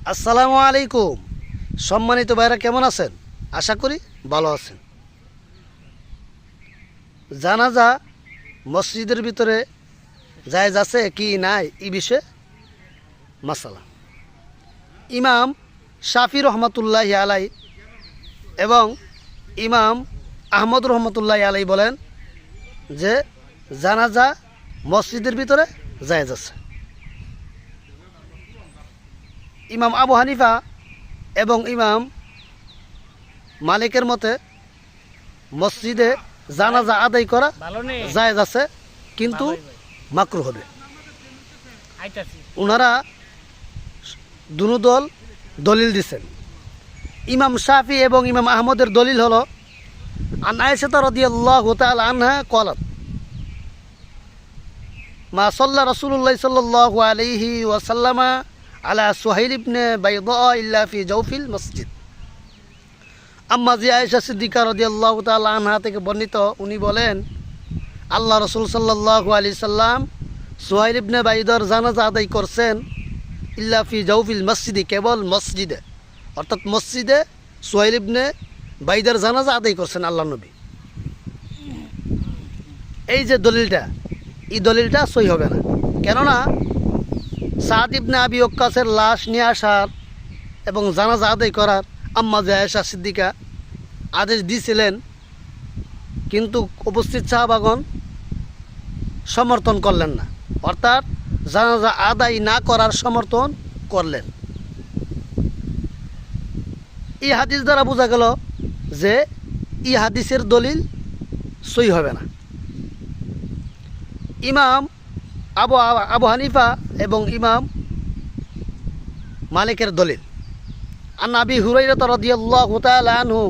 আসসালামু আলাইকুম। সম্মানিত ভাইরা কেমন আছেন? আশা করি ভালো আছেন। জানাজা মসজিদের ভিতরে জায়েজ আছে কি নাই এই বিষয়ে মাসালা। ইমাম শাফি রহমতুল্লাহ আলাই এবং ইমাম আহমদ রহমতুল্লাহ আলাই বলেন যে জানাজা মসজিদের ভিতরে জায়েজ আছে। ইমাম আবু হানিফা এবং ইমাম মালিকের মতে মসজিদে জানাজা আদায় করা জায়েজ আছে, কিন্তু মাকরুহ হবে। ওনারা দুনো দল দলিল দিছেন। ইমাম শাফি এবং ইমাম আহমদের দলিল হলো আন আয়েশা রাদিয়াল্লাহু তাআলা আনহা ক্বালাত মা সাল্লা রাসূলুল্লাহ সাল্লাল্লাহু আলাইহি ওয়াসাল্লামা আলা সুহাইল ইবনে বাইদা ইল্লা ফি জাওফিল মসজিদ। আম্মা জি আয়েশা সিদ্দিকা রাদিয়াল্লাহু তাআলা আনহা থেকে বর্ণিত, উনি বলেন আল্লাহ রাসূল সাল্লাল্লাহু আলাইহি সাল্লাম সুহাইল ইবনে বাইদার জানাজা আদায় করছেন ইল্লা ফি জাওফিল মসজিদে, কেবল মসজিদে, অর্থাৎ মসজিদে সুহাইল ইবনে বাইদার জানাজা আদায় করছেন আল্লাহ নবী। এই যে দলিলটা, এই দলিলটা সহি হবে না। কেননা সাদ ইবনে আবি ওয়াক্কাসের লাশ নিয়ে আসার এবং জানাজা আদায় করার আম্মা জি আয়েশা সিদ্দিকা আদেশ দিয়েছিলেন, কিন্তু উপস্থিত সাহাবাগণ সমর্থন করলেন না, অর্থাৎ জানাজা আদায় না করার সমর্থন করলেন। এই হাদিস দ্বারা বোঝা গেল যে এই হাদিসের দলিল সহি হবে না। ইমাম আবু হানিফা এবং ইমাম মালিকের দলিল আন আবি হুরায়রা রাদিয়াল্লাহু তাআলা আনহু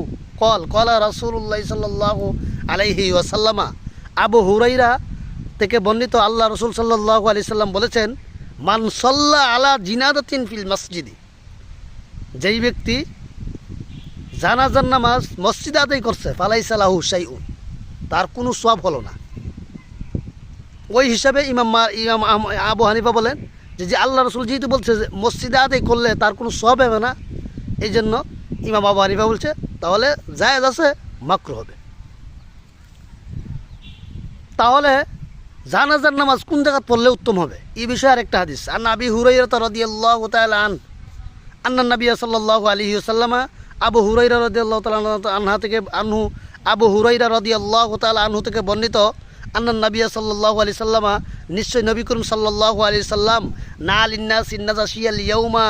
ক্বালা রাসূলুল্লাহ সাল্লাল্লাহু আলাইহি ওয়াসাল্লাম, আবু হুরায়রা থেকে বর্ণিত আল্লাহ রাসূল সাল্লাল্লাহু আলাইহি সাল্লাম বলেছেন, মান সাল্লা আলা জিনাদাতিন ফিল মসজিদি, যেই ব্যক্তি জানাজার নামাজ মসজিদে আদায় করছে ফালাইসা লাহু শাইউন, তার কোনো সওয়াব হলো না। ওই হিসাবে ইমাম আবু হানিফা বলেন যে আল্লাহ রসুল যেহেতু বলছে যে মসজিদে আদায় করলে তার কোনো সওয়াব হবে না, এই জন্য ইমাম আবু হানিফা বলছে তাহলে জায়েজ আছে, মাকরুহ হবে। তাহলে জানাজার নামাজ কোন জায়গায় পড়লে উত্তম হবে, এই বিষয়ে আরেকটা হাদিস আন আবি হুরায়রা রাদিয়াল্লাহু তাআলা আন্না নবী সাল্লাল্লাহু আলাইহি ওয়াসাল্লাম, আবু হুরায়রা রাদিয়াল্লাহু তাআলা আবু হুরায়রা রাদিয়াল্লাহু তাআলা আনহু থেকে বর্ণিত আন্না নবী সাল্লাল্লাহু আলাইহি সাল্লাম, নিশ্চয় নবী করিম সাল্লাল্লাহু আলাইহি সাল্লাম না লিন্নাসি নাজাশিয়াল ইয়াউমা